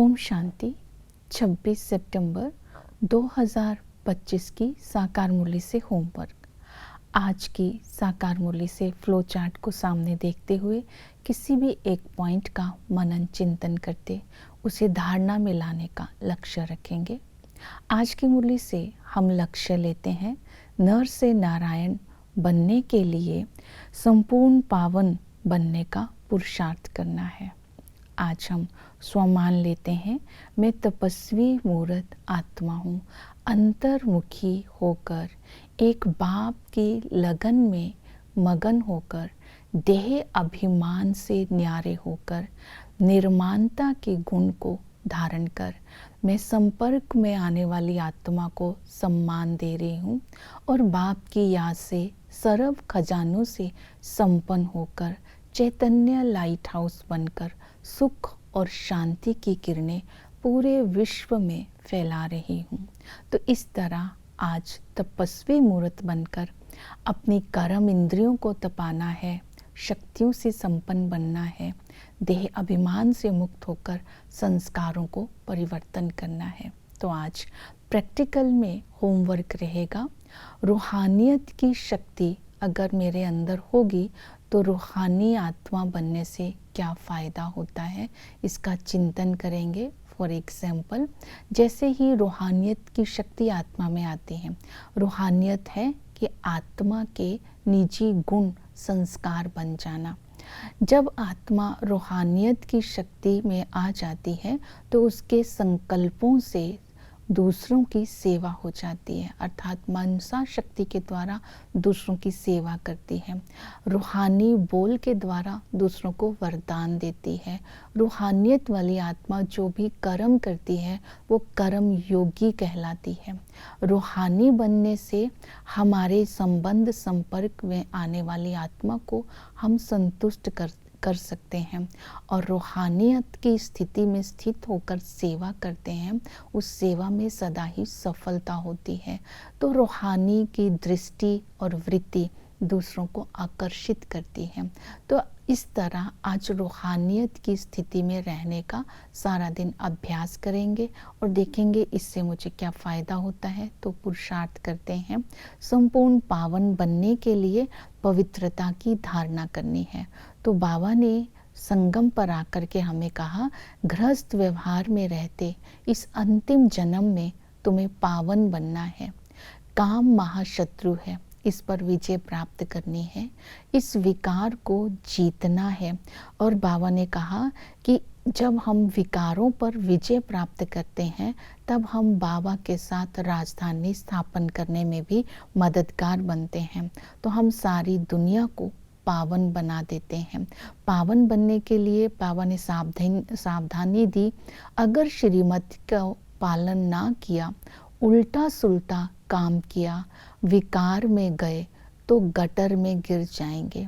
ओम शांति। 26 सितंबर 2025 की साकार मुरली से होमवर्क। आज की साकार मुरली से फ्लो चार्ट को सामने देखते हुए किसी भी एक पॉइंट का मनन चिंतन करते उसे धारणा में लाने का लक्ष्य रखेंगे। आज की मुरली से हम लक्ष्य लेते हैं नर से नारायण बनने के लिए संपूर्ण पावन बनने का पुरुषार्थ करना है। आज हम स्वमान लेते हैं, मैं तपस्वी मूर्त आत्मा हूँ, अंतर्मुखी होकर एक बाप की लगन में मगन होकर देह अभिमान से न्यारे होकर निर्माणता के गुण को धारण कर मैं संपर्क में आने वाली आत्मा को सम्मान दे रही हूँ और बाप की याद से सर्व खजानों से संपन्न होकर चैतन्य लाइट हाउस बनकर सुख और शांति की किरणें पूरे विश्व में फैला रही हूँ। तो इस तरह आज तपस्वी मूर्त बनकर अपनी कर्म इंद्रियों को तपाना है, शक्तियों से संपन्न बनना है, देह अभिमान से मुक्त होकर संस्कारों को परिवर्तन करना है। तो आज प्रैक्टिकल में होमवर्क रहेगा। रूहानियत की शक्ति अगर मेरे अंदर होगी तो रूहानी आत्मा बनने से क्या फ़ायदा होता है, इसका चिंतन करेंगे। फॉर एग्जाम्पल, जैसे ही रूहानियत की शक्ति आत्मा में आती है, रूहानियत है कि आत्मा के निजी गुण संस्कार बन जाना। जब आत्मा रूहानियत की शक्ति में आ जाती है तो उसके संकल्पों से दूसरों की सेवा हो जाती है, अर्थात मनसा शक्ति के द्वारा दूसरों की सेवा करती है। रूहानी बोल के द्वारा दूसरों को वरदान देती है। रूहानियत वाली आत्मा जो भी कर्म करती है वो कर्म योगी कहलाती है। रूहानी बनने से हमारे संबंध संपर्क में आने वाली आत्मा को हम संतुष्ट कर सकते हैं और रूहानियत की स्थिति में स्थित होकर सेवा करते हैं, उस सेवा में सदा ही सफलता होती है। तो रूहानी की दृष्टि और वृत्ति दूसरों को आकर्षित करती है। तो इस तरह आज रूहानियत की स्थिति में रहने का सारा दिन अभ्यास करेंगे और देखेंगे इससे मुझे क्या फ़ायदा होता है। तो पुरुषार्थ करते हैं, संपूर्ण पावन बनने के लिए पवित्रता की धारणा करनी है। तो बाबा ने संगम पर आकर के हमें कहा, गृहस्थ व्यवहार में रहते इस अंतिम जन्म में तुम्हें पावन बनना है। काम महाशत्रु है, इस पर विजय प्राप्त करनी है, इस विकार को जीतना है। और बाबा ने कहा कि जब हम विकारों पर विजय प्राप्त करते हैं तब हम बाबा के साथ राजधानी स्थापन करने में भी मददगार बनते हैं। तो हम सारी दुनिया को पावन बना देते हैं। पावन बनने के लिए बाबा ने सावधानी दी, अगर श्रीमत का पालन ना किया, उल्टा सुल्टा काम किया, विकार में गए तो गटर में गिर जाएंगे,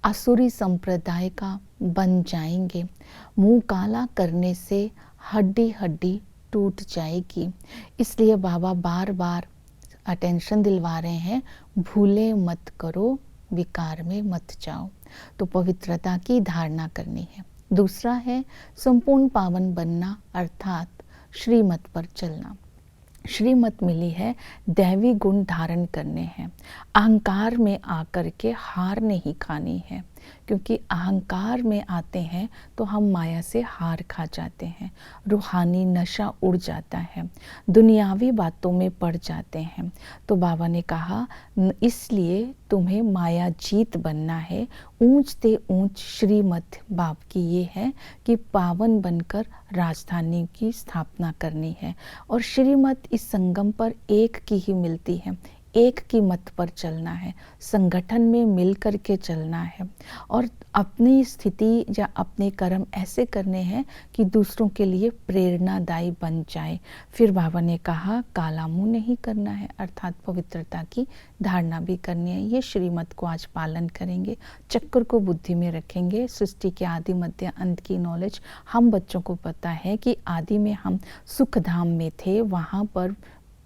असुरी संप्रदाय का बन जाएंगे। मुंह काला करने से हड्डी हड्डी टूट जाएगी। इसलिए बाबा बार बार अटेंशन दिलवा रहे हैं, भूले मत करो, विकार में मत जाओ। तो पवित्रता की धारणा करनी है। दूसरा है संपूर्ण पावन बनना, अर्थात श्रीमत पर चलना। श्रीमत मिली है दैवी गुण धारण करने हैं। अहंकार में आकर के हार नहीं खानी है, क्योंकि अहंकार में आते हैं तो हम माया से हार खा जाते हैं, रूहानी नशा उड़ जाता है, दुनियावी बातों में पड़ जाते हैं। तो बाबा ने कहा इसलिए तुम्हें माया जीत बनना है। ऊंच ते ऊंच श्रीमत बाप की ये है कि पावन बनकर राजधानी की स्थापना करनी है। और श्रीमत इस संगम पर एक की ही मिलती है, एक की मत पर चलना है, संगठन में मिल कर के चलना है और अपनी स्थिति या अपने कर्म ऐसे करने हैं कि दूसरों के लिए प्रेरणादायी बन जाए। फिर बाबा ने कहा काला मुंह नहीं करना है, अर्थात पवित्रता की धारणा भी करनी है। ये श्रीमत को आज पालन करेंगे, चक्र को बुद्धि में रखेंगे। सृष्टि के आदि मध्य अंत की नॉलेज हम बच्चों को पता है कि आदि में हम सुख धाम में थे, वहाँ पर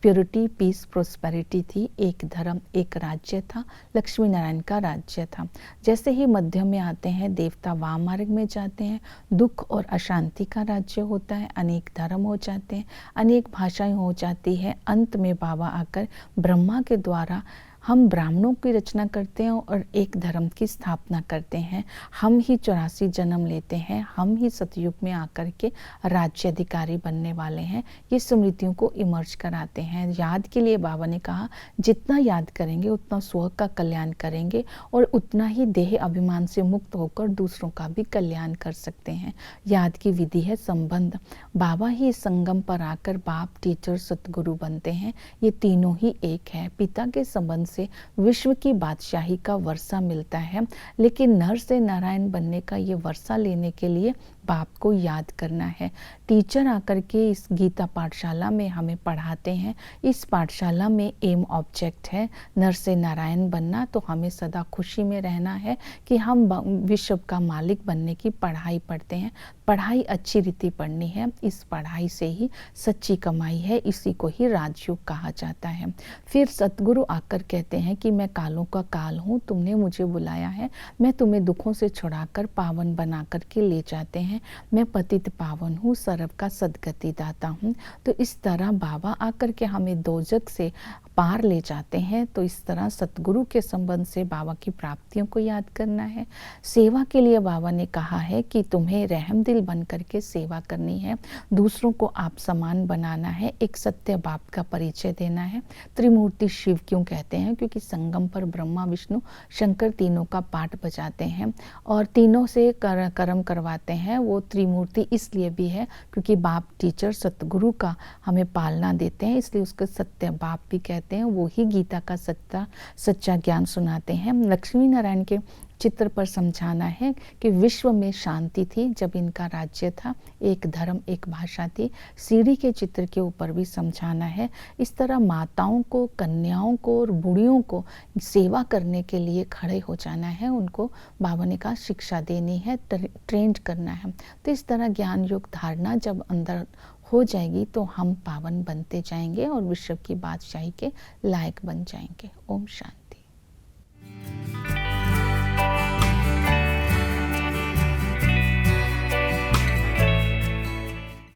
प्योरिटी, पीस, प्रोस्पेरिटी थी। एक धर्म, एक राज्य था, लक्ष्मी नारायण का राज्य था। जैसे ही मध्य में आते हैं, देवता वाम मार्ग में जाते हैं, दुख और अशांति का राज्य होता है, अनेक धर्म हो जाते हैं, अनेक भाषाएं हो जाती है। अंत में बाबा आकर ब्रह्मा के द्वारा हम ब्राह्मणों की रचना करते हैं और एक धर्म की स्थापना करते हैं। हम ही 84 जन्म लेते हैं, हम ही सतयुग में आकर के राज्य अधिकारी बनने वाले हैं। ये स्मृतियों को इमर्ज कराते हैं। याद के लिए बाबा ने कहा, जितना याद करेंगे उतना स्व का कल्याण करेंगे और उतना ही देह अभिमान से मुक्त होकर दूसरों का भी कल्याण कर सकते हैं। याद की विधि है संबंध। बाबा ही संगम पर आकर बाप, टीचर, सतगुरु बनते हैं। ये तीनों ही एक है। पिता के संबंध से विश्व की बादशाही का वर्षा मिलता है, लेकिन नर से नारायण बनने का ये वर्षा लेने के लिए बाप को याद करना है। टीचर आकर के इस गीता पाठशाला में हमें पढ़ाते हैं। इस पाठशाला में एम ऑब्जेक्ट है नर से नारायण बनना। तो हमें सदा खुशी में रहना है कि हम विश्व का मालिक बनने की पढ़ाई पढ़ते हैं। पढ़ाई अच्छी रीति पढ़नी है। इस पढ़ाई से ही सच्ची कमाई है। इसी को ही राजयोग कहा जाता है। फिर सतगुरु आकर कहते हैं कि मैं कालों का काल हूँ, तुमने मुझे बुलाया है, मैं तुम्हें दुखों से छुड़ाकर पावन बना कर के ले जाते हैं। मैं पतित पावन हूँ, सर्व का सद्गति दाता हूँ। तो इस तरह बाबा आकर के हमें दोजक से पार ले जाते हैं। तो इस तरह सतगुरु के संबंध से बाबा की प्राप्तियों को याद करना है। सेवा के लिए बाबा ने कहा है कि तुम्हें रहम दिल बन करके सेवा करनी है, दूसरों को आप समान बनाना है, एक सत्य बाप का परिचय देना है। त्रिमूर्ति शिव क्यों कहते हैं? क्योंकि संगम पर ब्रह्मा, विष्णु, शंकर तीनों का पाठ बजाते हैं और तीनों से कर्म करवाते हैं। वो त्रिमूर्ति इसलिए भी है क्योंकि बाप, टीचर, सतगुरु का हमें पालना देते हैं, इसलिए उसको सत्य बाप भी कहते हैं। वो ही गीता का सच्चा ज्ञान सुनाते हैं। लक्ष्मी नारायण के चित्र पर समझाना है कि विश्व में शांति थी जब इनका राज्य था, एक धर्म, एक भाषा थी। सीढ़ी के चित्र के ऊपर भी समझाना है। इस तरह माताओं को, कन्याओं को और बूढ़ियों को सेवा करने के लिए खड़े हो जाना है। उनको बाबा ने कहा शिक्षा देनी है, ट्रेंड करना है। तो इस तरह ज्ञान योग धारणा जब अंदर हो जाएगी तो हम पावन बनते जाएंगे और विश्व की बादशाही के लायक बन जाएंगे। ओम शांति।